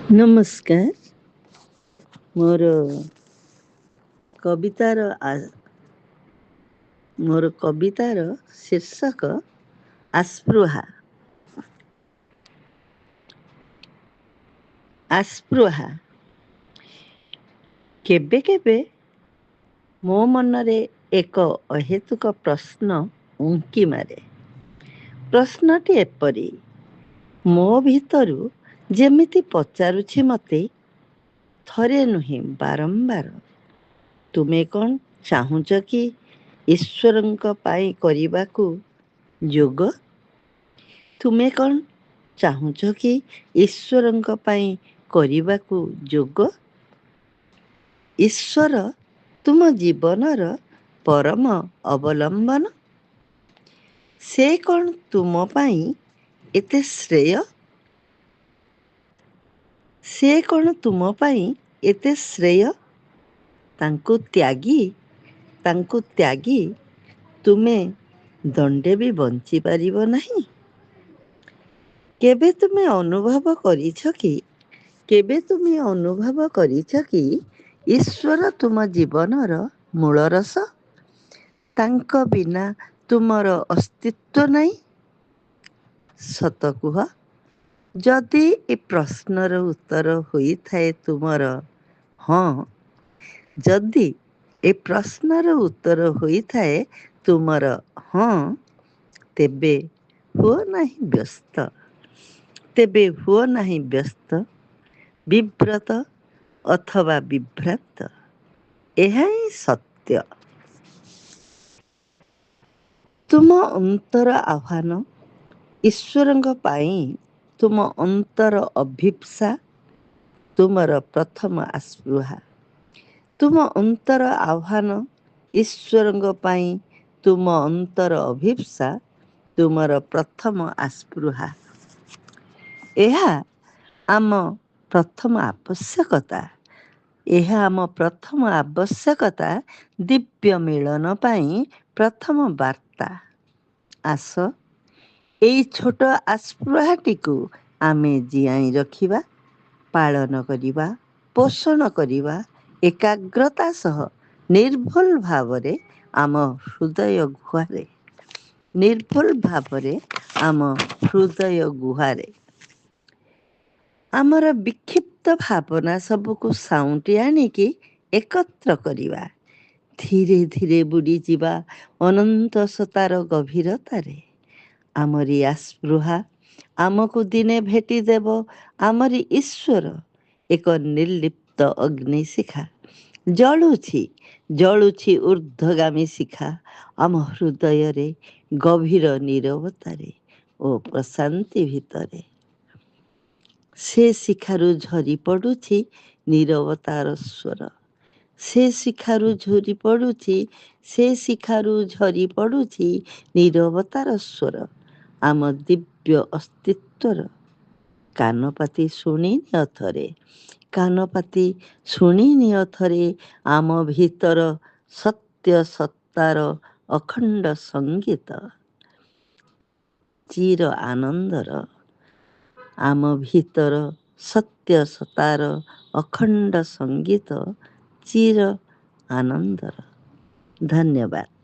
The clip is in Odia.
ନମସ୍କାର। ମୋର କବିତାର ମୋର କବିତାର ଶୀର୍ଷକ ଆସ୍ପୃହା। ଆସ୍ପୃହା। କେବେ କେବେ ମୋ ମନରେ ଏକ ଅହେତୁକ ପ୍ରଶ୍ନ ଉଙ୍କି ମାରେ। ପ୍ରଶ୍ନଟି ଏପରି, ମୋ ଭିତରୁ ଯେମିତି ପଚାରୁଛି ମୋତେ, ଥରେ ନୁହେଁ ବାରମ୍ବାର, ତୁମେ କ'ଣ ଚାହୁଁଛ କି ଈଶ୍ୱରଙ୍କ ପାଇଁ କରିବାକୁ ଯୋଗ? ତୁମେ କ'ଣ ଚାହୁଁଛ କି ଈଶ୍ୱରଙ୍କ ପାଇଁ କରିବାକୁ ଯୋଗ? ଈଶ୍ୱର ତୁମ ଜୀବନର ପରମ ଅବଲମ୍ବନ। ସେ କ'ଣ ତୁମ ପାଇଁ ଏତେ ଶ୍ରେୟ? ସେ କ'ଣ ତୁମ ପାଇଁ ଏତେ ଶ୍ରେୟ? ତାଙ୍କୁ ତ୍ୟାଗି ତୁମେ ଦଣ୍ଡେ ବି ବଞ୍ଚିପାରିବ ନାହିଁ। କେବେ ତୁମେ ଅନୁଭବ କରିଛ କି ଈଶ୍ୱର ତୁମ ଜୀବନର ମୂଳ ରସ? ତାଙ୍କ ବିନା ତୁମର ଅସ୍ତିତ୍ୱ ନାହିଁ। ସତ କୁହ, ଯଦି ଏ ପ୍ରଶ୍ନର ଉତ୍ତର ହୋଇଥାଏ ତୁମର ହଁ, ଯଦି ଏ ପ୍ରଶ୍ନର ଉତ୍ତର ହୋଇଥାଏ ତୁମର ହଁ, ତେବେ ହୁଅ ନାହିଁ ବ୍ୟସ୍ତ, ବିବ୍ରତ ଅଥବା ବିଭ୍ରାନ୍ତ। ଏହା ହିଁ ସତ୍ୟ। ତୁମ ଅନ୍ତର ଆହ୍ୱାନ, ଈଶ୍ୱରଙ୍କ ପାଇଁ ତୁମ ଅନ୍ତର ଅଭିପ୍ସା, ତୁମର ପ୍ରଥମ ଆସ୍ପୃହା। ତୁମ ଅନ୍ତର ଆହ୍ୱାନ, ଈଶ୍ୱରଙ୍କ ପାଇଁ ତୁମ ଅନ୍ତର ଅଭିପ୍ସା, ତୁମର ପ୍ରଥମ ଆସ୍ପୃହା। ଏହା ଆମ ପ୍ରଥମ ଆବଶ୍ୟକତା, ଦିବ୍ୟ ମିଳନ ପାଇଁ ପ୍ରଥମ ବାର୍ତ୍ତା। ଆସ, ଏଇ ଛୋଟ ଆସ୍ପୃହାଟିକୁ ଆମେ ଜିଆଇ ରଖିବା, ପାଳନ କରିବା, ପୋଷଣ କରିବା, ଏକାଗ୍ରତା ସହ ନିର୍ଭୁଲ ଭାବରେ ଆମ ହୃଦୟ ଗୁହାରେ। ଆମର ବିକ୍ଷିପ୍ତ ଭାବନା ସବୁକୁ ସାଉଁଟି ଆଣିକି ଏକତ୍ର କରିବା। ଧୀରେ ଧୀରେ ବୁଡ଼ିଯିବା ଅନନ୍ତ ସତାର ଗଭୀରତାରେ। ଆମରି ଆସ୍ପୃହା ଆମକୁ ଦିନେ ଭେଟିଦେବ ଆମରି ଈଶ୍ୱର, ଏକ ନିର୍ଲିପ୍ତ ଅଗ୍ନିଶିଖା। ଜଳୁଛି ଊର୍ଦ୍ଧ୍ୱଗାମୀ ଶିଖା ଆମ ହୃଦୟରେ, ଗଭୀର ନୀରବତାରେ ଓ ପ୍ରଶାନ୍ତି ଭିତରେ। ସେ ଶିଖାରୁ ଝରି ପଡ଼ୁଛି ନୀରବତାର ସ୍ୱର। ସେ ଶିଖାରୁ ଝରି ପଡ଼ୁଛି ନୀରବତାର ସ୍ୱର। ଆମ ଦିବ୍ୟ ଅସ୍ତିତ୍ୱର କାନପାତି ଶୁଣିନିଅ ଥରେ ଆମ ଭିତର ସତ୍ୟ ସତ୍ତାର ଅଖଣ୍ଡ ସଙ୍ଗୀତ। ଚିର ଆନନ୍ଦର, ଆମ ଭିତର ସତ୍ୟ ସତ୍ତାର ଅଖଣ୍ଡ ସଙ୍ଗୀତ, ଚିର ଆନନ୍ଦର। ଧନ୍ୟବାଦ।